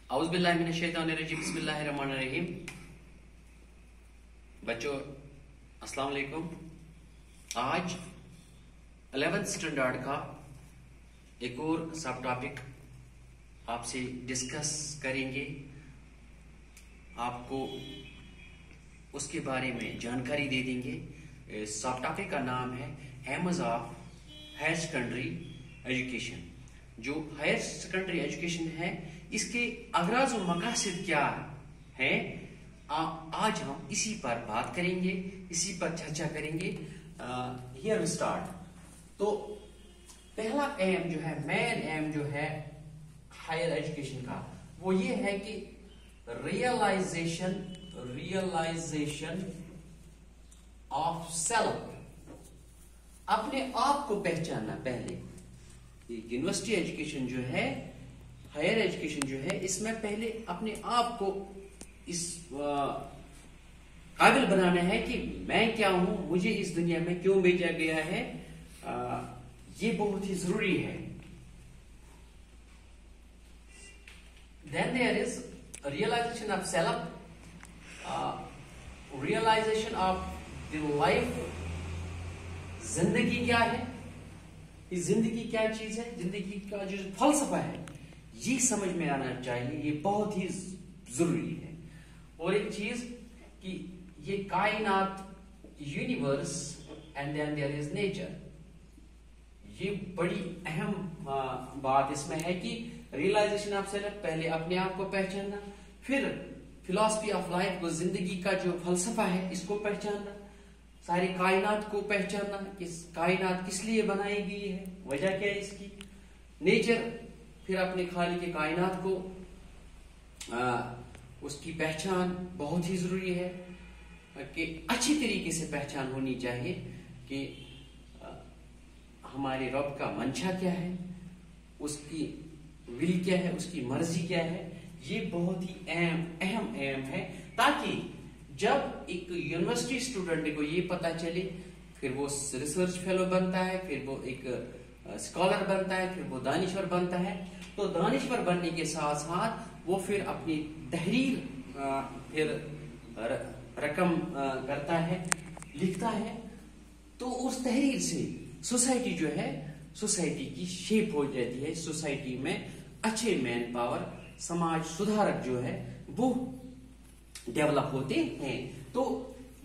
औज़ुबिल्लाहिमिनश्शैतानिर्रजीम बिस्मिल्लाहिर्रहमानिर्रहीम। बच्चों अस्सलाम वालेकुम। आज 11th स्टैंडर्ड का एक और सब टॉपिक आपसे डिस्कस करेंगे। आपको उसके बारे में जानकारी दे देंगे। सब टॉपिक का नाम है aims of higher secondary education. जो हायर सेकेंडरी एजुकेशन है इसके अगराज और मकासद क्या है, आज हम इसी पर बात करेंगे, इसी पर चर्चा करेंगे। Here we start. तो पहला एम जो है, मेन एम जो है हायर एजुकेशन का, वो ये है कि रियलाइजेशन ऑफ सेल्फ, अपने आप को पहचानना। पहले यूनिवर्सिटी एजुकेशन जो है, हायर एजुकेशन जो है, इसमें पहले अपने आप को इस काबिल बनाना है कि मैं क्या हूं, मुझे इस दुनिया में क्यों भेजा गया है। ये बहुत ही जरूरी है। Then there is realisation of self, realisation of the life. जिंदगी क्या है, ये जिंदगी क्या चीज है, जिंदगी का जो फलसफा है ये समझ में आना चाहिए। ये बहुत ही जरूरी है। और एक चीज कि ये कायनात, universe, and then there is nature. ये बड़ी अहम बात इसमें है कि रियलाइजेशन ऑफ सेल्फ, पहले अपने आप को पहचानना, फिर फिलॉसफी ऑफ लाइफ को, जिंदगी का जो फलसफा है इसको पहचानना, सारी कायनात को पहचानना, इस कायनात किस लिए बनाई गई है, वजह क्या है इसकी, नेचर, फिर अपने खालिक के कायनात को उसकी पहचान बहुत ही जरूरी है कि अच्छी तरीके से पहचान होनी चाहिए कि हमारे रब का मंशा क्या है, उसकी विल क्या है, उसकी मर्जी क्या है। ये बहुत ही अहम एम है, ताकि जब एक यूनिवर्सिटी स्टूडेंट को ये पता चले, फिर वो रिसर्च फेलो बनता है, फिर वो एक स्कॉलर बनता है, फिर वो दानिश्वर बनता है। तो दानिश्वर बनने के साथ साथ वो फिर अपनी तहरीर फिर रकम करता है, लिखता है। तो उस तहरीर से सोसाइटी जो है, सोसाइटी की शेप हो जाती है। सोसाइटी में अच्छे मैन पावर, समाज सुधारक जो है वो डेवलप होते हैं। तो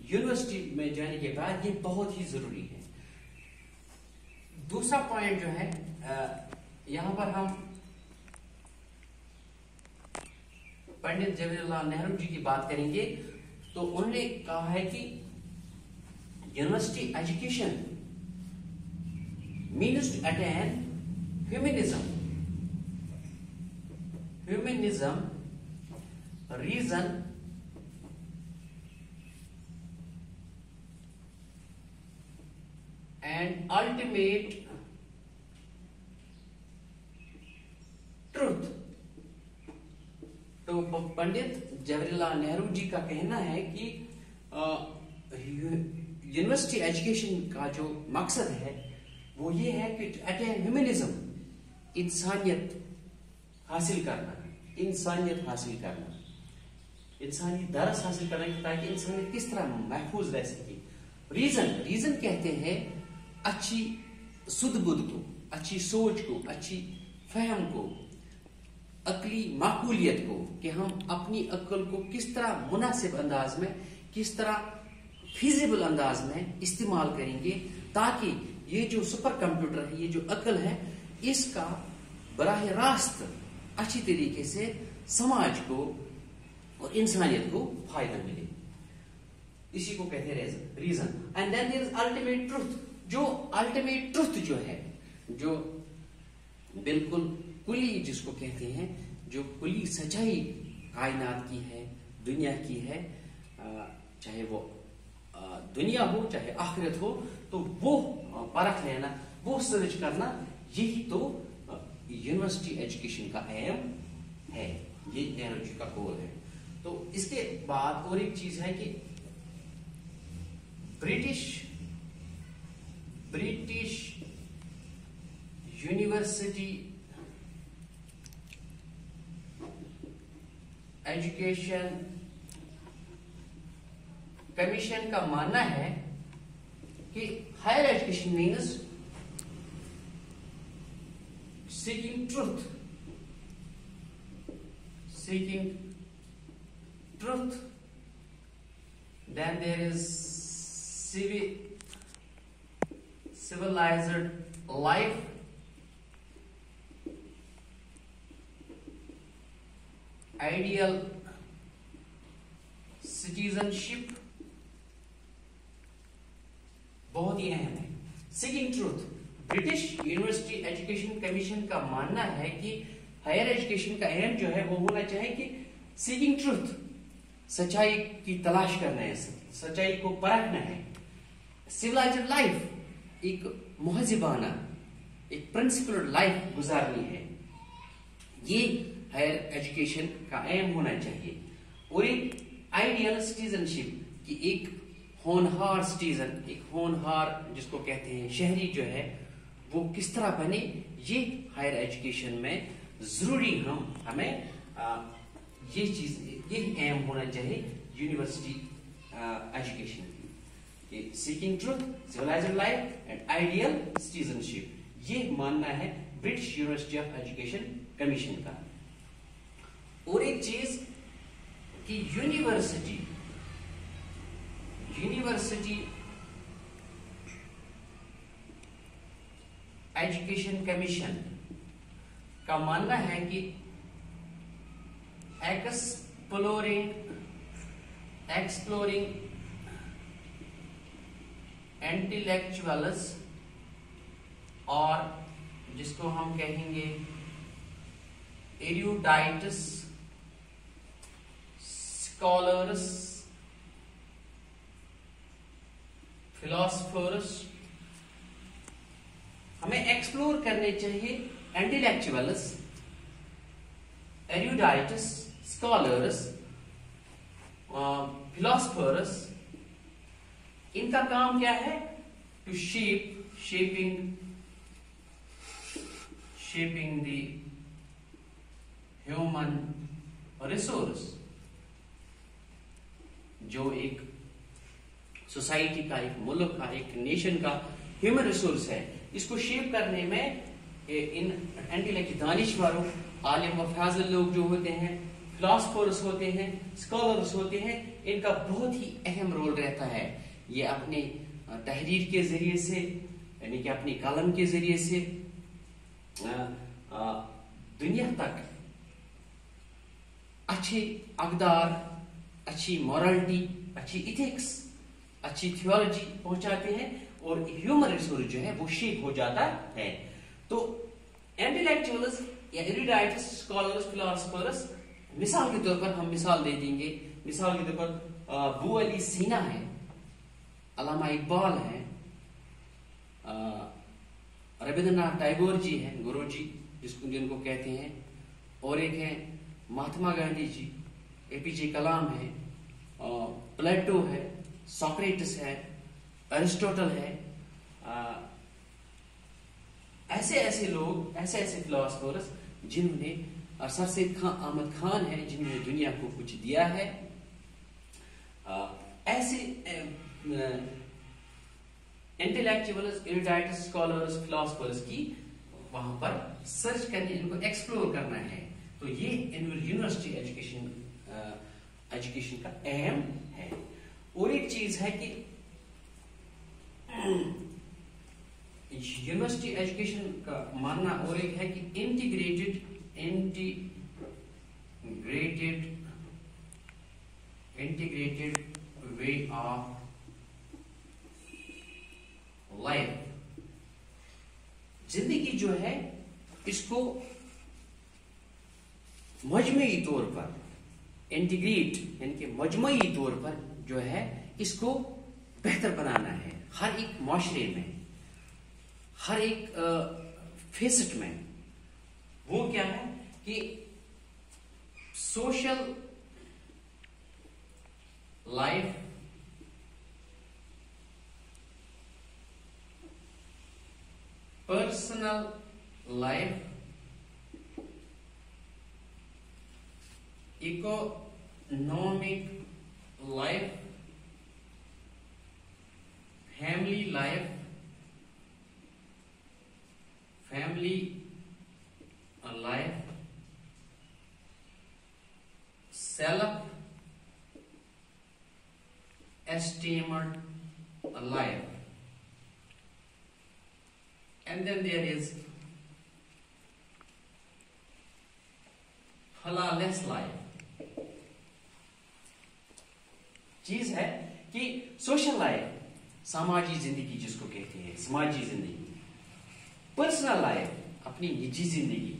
यूनिवर्सिटी में जाने के बाद ये बहुत ही जरूरी है। दूसरा पॉइंट जो है, यहां पर हम पंडित जवाहरलाल नेहरू जी की बात करेंगे। तो उन्होंने कहा है कि university education means to attain humanism, reason, and ultimate truth। तो पंडित जवाहरलाल नेहरू जी का कहना है कि यूनिवर्सिटी एजुकेशन का जो मकसद है वो ये है कि अटेन ह्यूमनिज्म, इंसानियत हासिल करना, इंसानियत दरस हासिल करना, ताकि इंसानियत किस तरह महफूज रह सके। रीजन कहते हैं अच्छी सुध बुद्ध को, अच्छी सोच को, अच्छी फहम को, अकली माकूलियत को, कि हम अपनी अक्ल को किस तरह मुनासिब अंदाज में, किस तरह फिजिबल अंदाज में इस्तेमाल करेंगे, ताकि ये जो सुपर कंप्यूटर है, ये जो अक्ल है, इसका बराह रास्त अच्छी तरीके से समाज को और इंसानियत को फायदा मिले। इसी को कहते हैं reason. And then there is ultimate truth. जो अल्टीमेट ट्रुथ जो है, जो बिल्कुल कुली जिसको कहते हैं, जो कुली सच्चाई कायनात की है, दुनिया की है, चाहे वो दुनिया हो चाहे आखिरत हो, तो वो परख लेना, वो सर्च करना, यही तो यूनिवर्सिटी एजुकेशन का एम है, ये नेहरू जी का गोल है। तो इसके बाद और एक चीज है कि ब्रिटिश यूनिवर्सिटी एजुकेशन कमीशन का मानना है कि higher education means seeking truth, then there is civilized life, ideal citizenship, बहुत ही अहम है। Seeking truth, British university education commission का मानना है कि हायर एजुकेशन का एम जो है वो होना चाहिए कि सीकिंग ट्रूथ, सच्चाई की तलाश करना है, सच्चाई को परखना है। सिविलाइज्ड लाइफ, एक महजिबाना, एक प्रिंसिपल्ड लाइफ गुजारनी है, ये हायर एजुकेशन का एम होना चाहिए। और एक आइडियल सिटीजनशिप की एक होनहार सिटीजन, एक होनहार जिसको कहते हैं शहरी जो है वो किस तरह बने, ये हायर एजुकेशन में जरूरी हमें ये चीज, ये एम होना चाहिए यूनिवर्सिटी एजुकेशन की। Seeking truth, civilised life and ideal citizenship, ये मानना है British university of education commission का। और एक चीज कि यूनिवर्सिटी एजुकेशन कमीशन का मानना है कि एक्सप्लोरिंग इंटेलेक्चुअल्स, और जिसको हम कहेंगे एरुडाइट्स, स्कॉलर्स, फिलोसफर्स, हमें एक्सप्लोर करने चाहिए इंटेलेक्चुअल्स, एरुडाइट्स, स्कॉलर्स, फिलोसफर्स। इनका काम क्या है? To shaping the human resource, जो एक सोसाइटी का, एक मुल्क का, एक नेशन का ह्यूमन रिसोर्स है, इसको शेप करने में इन इंटेलेक्ट दानिशवारों, आलिम व फाजिल लोग जो होते हैं, फिलोसफर्स होते हैं, स्कॉलर्स होते हैं, इनका बहुत ही अहम रोल रहता है। ये अपने तहरीर के जरिए से, यानी कि अपनी कलम के जरिए से दुनिया तक अच्छे अक़दार, अच्छी मॉरलिटी, अच्छी इथिक्स, अच्छी थियोलॉजी पहुंचाते हैं, और ह्यूमन रिसोर्स जो है वो शेप हो जाता है। तो इंटेलेक्चुअल्स या एरुडाइट्स, स्कॉलर्स, फिलोसफर्स, मिसाल के तौर पर हम मिसाल दे देंगे, मिसाल के तौर पर बू अली सीना है, अल्लामा इकबाल है, रविंद्रनाथ टैगोर जी हैं, गुरु जी जिनको कहते हैं, और एक है महात्मा गांधी जी, एपीजे कलाम है, प्लेटो है, सोक्रेटिस है, अरिस्टोटल है। ऐसे लोग, ऐसे फिलोसफर्स जिन्होंने, और सर सैयद अहमद खान है जिन्होंने दुनिया को कुछ दिया है। ऐसे इंटेलेक्चुअल्स, एरुडाइट्स, स्कॉलर्स, फिलोसफर्स की वहां पर सर्च करने, इनको एक्सप्लोर करना है। तो ये यूनिवर्सिटी एजुकेशन का एम है। और एक चीज है कि यूनिवर्सिटी एजुकेशन का मानना और एक है कि इंटीग्रेटेड वे ऑफ लाइफ, जिंदगी जो है इसको मजमूई तौर पर इंटीग्रेट, यानी कि मजमूई तौर पर जो है इसको बेहतर बनाना है। हर एक माशरे में, हर एक फेसेट में। वो क्या है कि social life, personal life, economic life, family life, self-esteemed life, and then there is flawless life. चीज है कि सोशल लाइफ, समाजी जिंदगी जिसको कहते हैं, समाजी जिंदगी, पर्सनल लाइफ, अपनी निजी जिंदगी,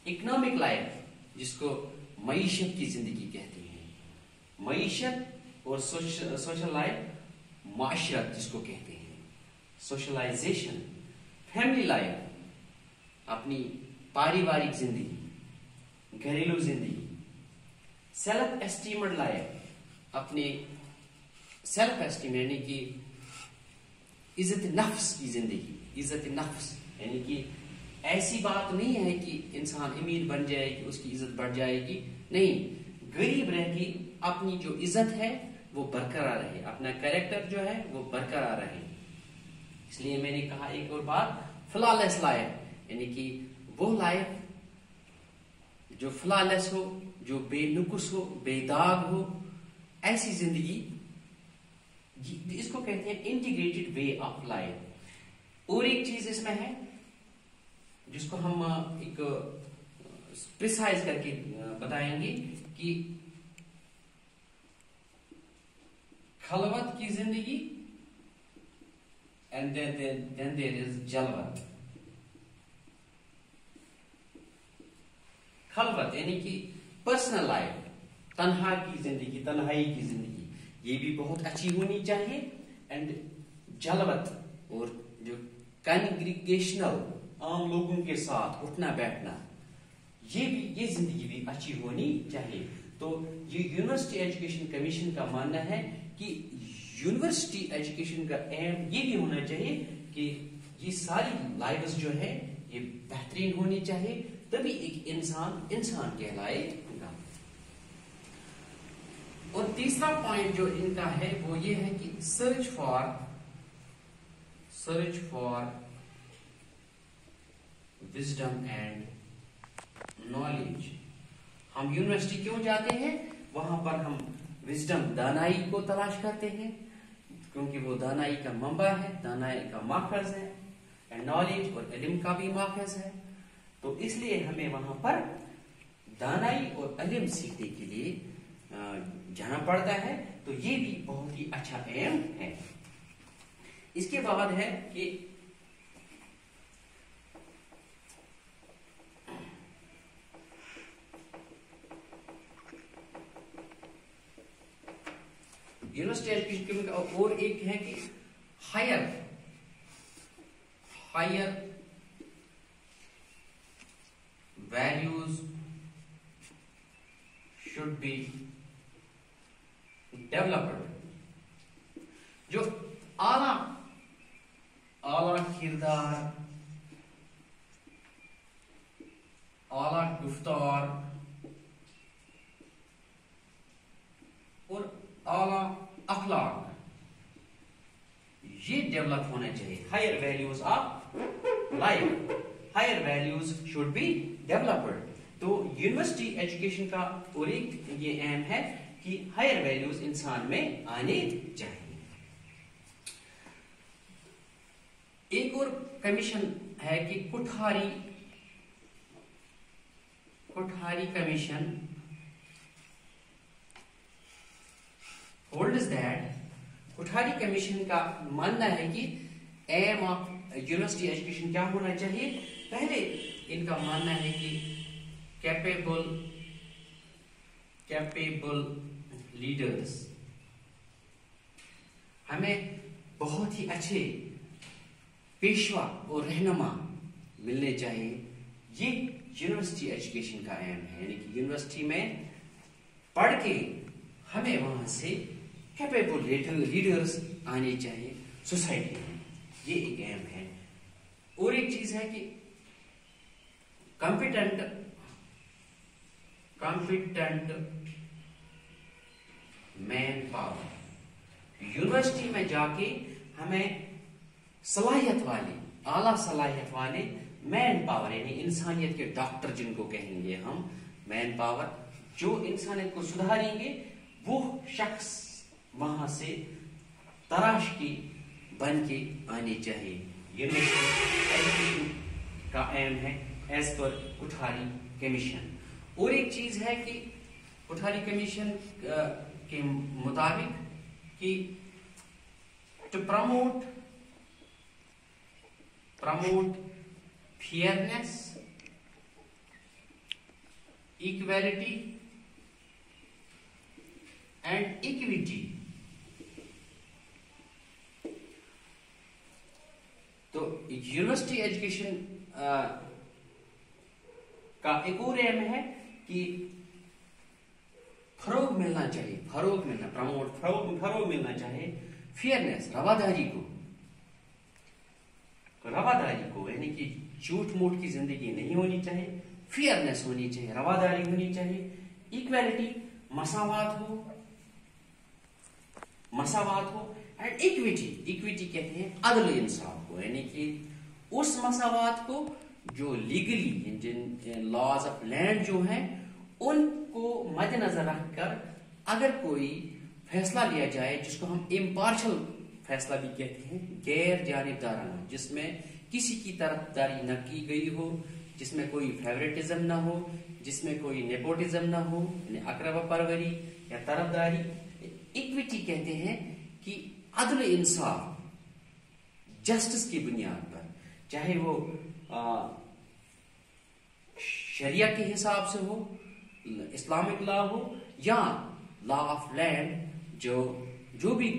इकोनॉमिक लाइफ जिसको मईशत की जिंदगी कहते हैं, मईशत और सोशल लाइफ माशरत जिसको कहते हैं, सोशलाइजेशन, फैमिली लाइफ अपनी पारिवारिक जिंदगी, घरेलू जिंदगी, सेल्फ एस्टीम्ड लाइफ अपने सेल्फ एस्टीम यानी कि इज्जत नफ्स की जिंदगी, इज्जत नफ्स यानी कि ऐसी बात नहीं है कि इंसान अमीर बन जाए कि उसकी इज्जत बढ़ जाएगी, नहीं, गरीब रह के अपनी जो इज्जत है वो बरकरार रहे, अपना कैरेक्टर जो है वो बरकरार रहे। इसलिए मैंने कहा एक और बात, फ्लॉलेस लाइफ यानी कि वो लाइफ जो फ्लॉलेस हो, जो बेनुकुस हो, बेदाग हो, ऐसी जिंदगी, इसको कहते हैं इंटीग्रेटेड वे ऑफ लाइफ। और एक चीज इसमें है जिसको हम एक प्रिसाइज करके बताएंगे कि खलवत की जिंदगी एंड देन देयर इज जलवत। खलवत यानी कि पर्सनल लाइफ, तन्हा की जिंदगी, तन्हाई की जिंदगी, ये भी बहुत अच्छी होनी चाहिए। एंड जलवत और जो कॉन्ग्रीगेशनल, आम लोगों के साथ उठना बैठना, ये जिंदगी भी अच्छी होनी चाहिए। तो ये यूनिवर्सिटी एजुकेशन कमीशन का मानना है कि यूनिवर्सिटी एजुकेशन का एम ये भी होना चाहिए कि ये सारी लाइव्स जो है ये बेहतरीन होनी चाहिए, तभी एक इंसान कहलाएगा। और तीसरा पॉइंट जो इनका है वो ये है कि search for wisdom and knowledge. हम यूनिवर्सिटी क्यों जाते हैं? वहां पर हम विजडम, दानाई को तलाश करते हैं, क्योंकि वो दानाई का मंबा है, दानाई का माखज है, एंड नॉलेज और इल्म का भी माखज है। तो इसलिए हमें वहां पर दानाई और इल्म सीखने के लिए जाना पड़ता है। तो ये भी बहुत ही अच्छा एम है। इसके बाद है कि यूनिवर्सिटी एजुकेशन का और एक है कि higher values should be developed. जो आला किरदार, आला गुफ्तार और आला अखलाक, ये डेवलप होना चाहिए। Higher values of life, higher values should be developed. तो यूनिवर्सिटी एजुकेशन का और एक ये एम है कि हायर वैल्यूज इंसान में आने चाहिए। एक और कमीशन है कि Kuthari commission holds that, Kuthari commission का मानना है कि एम ऑफ यूनिवर्सिटी एजुकेशन क्या होना चाहिए। पहले इनका मानना है कि कैपेबल लीडर्स, हमें बहुत ही अच्छे पेशवा और रहनुमा मिलने चाहिए। ये यूनिवर्सिटी एजुकेशन का एम है, यानी कि यूनिवर्सिटी में पढ़ के हमें वहां से कैपेबल लीडर्स आने चाहिए सोसाइटी में, ये एक एम है। और एक चीज है कि कॉम्पिटेंट मैन पावर। यूनिवर्सिटी में जाके हमें सलाहियत वाले, आला सलाहियत वाले मैन पावर यानी इंसानियत के डॉक्टर जिनको कहेंगे हम, मैन पावर, जो इंसानियत को सुधारेंगे, वो शख्स वहां से तराश की बन के आने चाहिए। यूनिवर्सिटी का एम है एज पर कुठारी कमीशन। और एक चीज है कि कुठारी कमीशन के मुताबिक कि to promote fairness, equality and equity. तो यूनिवर्सिटी एजुकेशन का एक और एम है कि फरोग मिलना चाहिए, फरोग मिलना, फरोग मिलना चाहिए फेयरनेस, रवादारी को यानी कि झूठ मूठ की जिंदगी नहीं होनी चाहिए, फेयरनेस होनी चाहिए, रवादारी होनी चाहिए, इक्वालिटी, मसावात हो एंड इक्विटी कहते हैं अदल इंसाफ को, यानी कि उस मसावात को जो लीगली जिन लॉज ऑफ लैंड जो हैं उनको मद्देनजर रखकर अगर कोई फैसला लिया जाए जिसको हम इम्पार्शल फैसला भी कहते हैं, गैर जानिबदाराना, जिसमें किसी की तरफदारी न की गई हो, जिसमें कोई फेवरेटिज्म ना हो, जिसमें कोई नेपोटिज्म ना हो, अकरबा परवरी या तरफदारी। इक्विटी कहते हैं कि अदल इंसाफ, जस्टिस की बुनियाद पर, चाहे वो शरिया के हिसाब से हो, इस्लामिक लॉ हो, या लॉ ऑफ लैंड, जो भी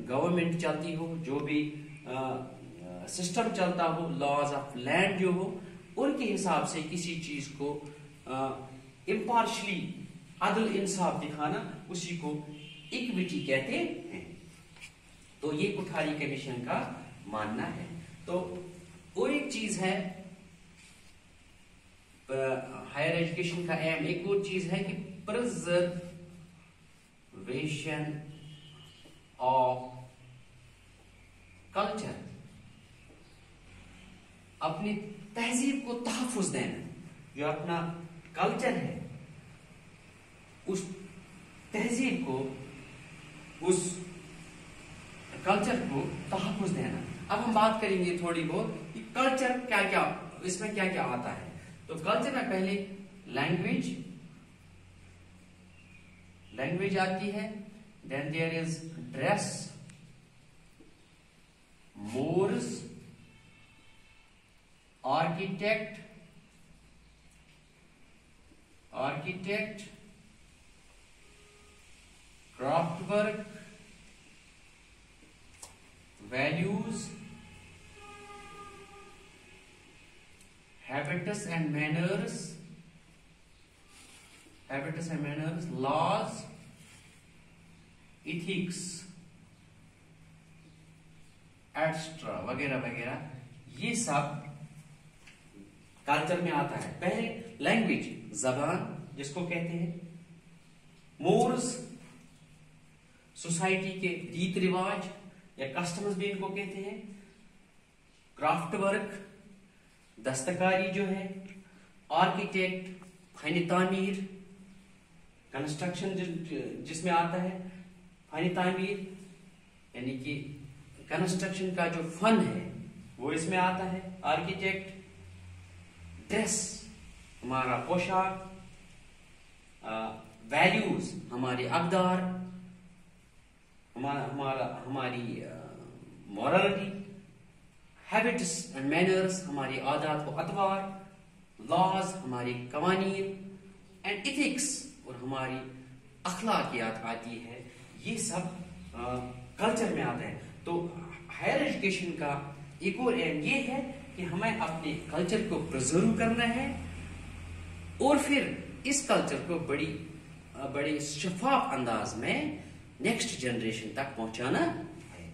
गवर्नमेंट चलती हो, जो भी सिस्टम चलता हो, लॉज ऑफ लैंड जो हो, उनके हिसाब से किसी चीज को इम्पार्शली अदल इंसाफ दिखाना, उसी को इक्विटी कहते हैं। तो ये कुठारी कमीशन का मानना है। तो वो एक चीज है हायर एजुकेशन का एम, एक और चीज है कि प्रिजर्वेशन ऑफ कल्चर, अपनी तहजीब को तहफ्फुज देना, जो अपना कल्चर है उस तहजीब को, उस कल्चर को तहफ्फुज देना। अब हम बात करेंगे थोड़ी बहुत कि कल्चर क्या क्या, इसमें क्या क्या आता है। तो कल्चर में पहले लैंग्वेज आती है, then there is dress, mores, architect, craft work, values, habitus and manners, laws, ethics, etc. वगैरह वगैरह, ये सब कल्चर में आता है। पहले लैंग्वेज, जबान जिसको कहते हैं, मोर्स, सोसाइटी के रीत रिवाज या कस्टम्स भी इनको कहते हैं, क्राफ्ट वर्क, दस्तकारी जो है, आर्किटेक्ट, फन तामीर, कंस्ट्रक्शन जिसमें आता है, फन तामीर यानी कि कंस्ट्रक्शन का जो फन है वो इसमें आता है, आर्किटेक्ट, ड्रेस हमारा पोशाक, वैल्यूज हमारे अक़दार, हमारी मॉरलिटी, हैबिट्स एंड मैनर्स हमारी आदत व अतवार, लॉज हमारी कवानीन, एंड इथिक्स और हमारी अखलाकियात आती है। ये सब कल्चर में आता है। तो हायर एजुकेशन का एक और एम ये है कि हमें अपने कल्चर को प्रिजर्व करना है और फिर इस कल्चर को बड़े शफाफ अंदाज में नेक्स्ट जनरेशन तक पहुंचाना है।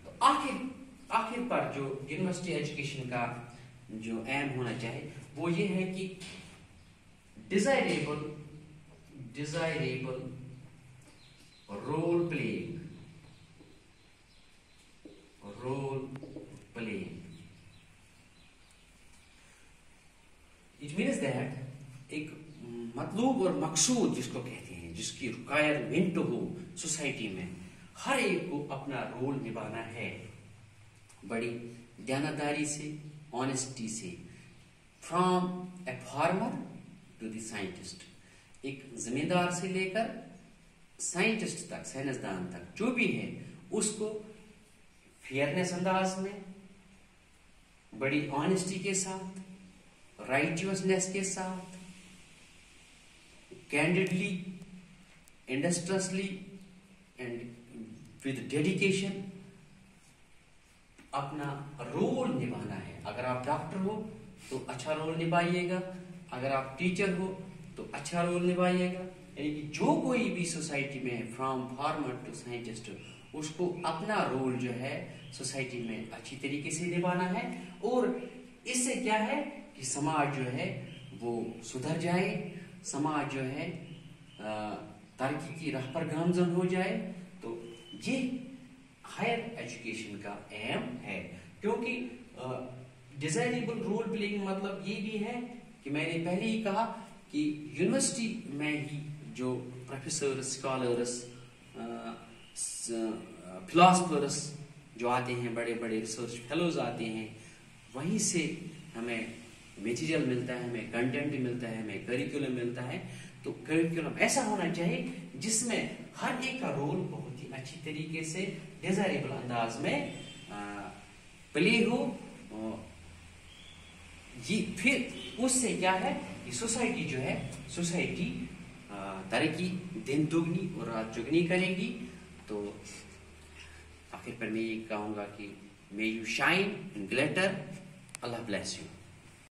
तो आखिर पर जो यूनिवर्सिटी एजुकेशन का जो एम होना चाहिए वो ये है कि desirable role playing. It means that ایک مطلوب اور مقصود جس کو کہتے ہیں، جس کی ریکوائرمنٹ ہو سوسائٹی میں، ہر ایک کو اپنا رول نبھانا ہے بڑی دیانتداری سے، آنیسٹی سے. From a farmer to the scientist, ایک زمیندار سے لے کر سائنٹسٹ تک، سائنسدان تک، جو بھی ہے اس کو فیئرنیس انداز میں، بڑی آنیسٹی کے ساتھ، رائٹیوسنیس کے ساتھ، کینڈیڈلی، انڈسٹریسلی اینڈ ود ڈیڈیکیشن اپنا رول نبھانا ہے. اگر آپ ڈاکٹر ہو تو اچھا رول نبھائیے گا، اگر آپ ٹیچر ہو تو اچھا رول نبھائیے گا. یعنی کہ جو کوئی بھی سوسائٹی میں فرام فارمر ٹو سائنٹسٹ، اس کو اپنا رول جو ہے سوسائٹی میں اچھی طریقے سے نبھانا ہے. اور اس سے کیا ہے کہ سماج جو ہے وہ سدھر جائے، سماج جو ہے ترقی کی راہ پر گامزن ہو جائے. تو یہ ہائر ایجوکیشن کا ایم ہے. کیونکہ ڈیزائریبل رول پلئنگ مطلب یہ بھی ہے کہ میں نے پہلے ہی کہا کہ یونیورسٹی میں ہی جو پروفیسر، اسکالرس، فلاسفرس جو آتے ہیں، بڑے بڑے ریسرچ فیلوز آتے ہیں، وہیں سے ہمیں میٹیریل ملتا ہے، ہمیں کنٹینٹ ملتا ہے، ہمیں کریکولم ملتا ہے. تو کریکولم ایسا ہونا چاہیے جس میں ہر ایک کا رول بہت ہی اچھی طریقے سے ڈیزائریبل انداز میں پلے ہو. یہ پھر اس سے کیا ہے کہ سوسائٹی جو ہے، سوسائٹی ترقی دن دگنی اور رات چگنی کرے گی. تو آخر پر میں یہ کہوں گا کہ may you shine and glitter. Allah bless you.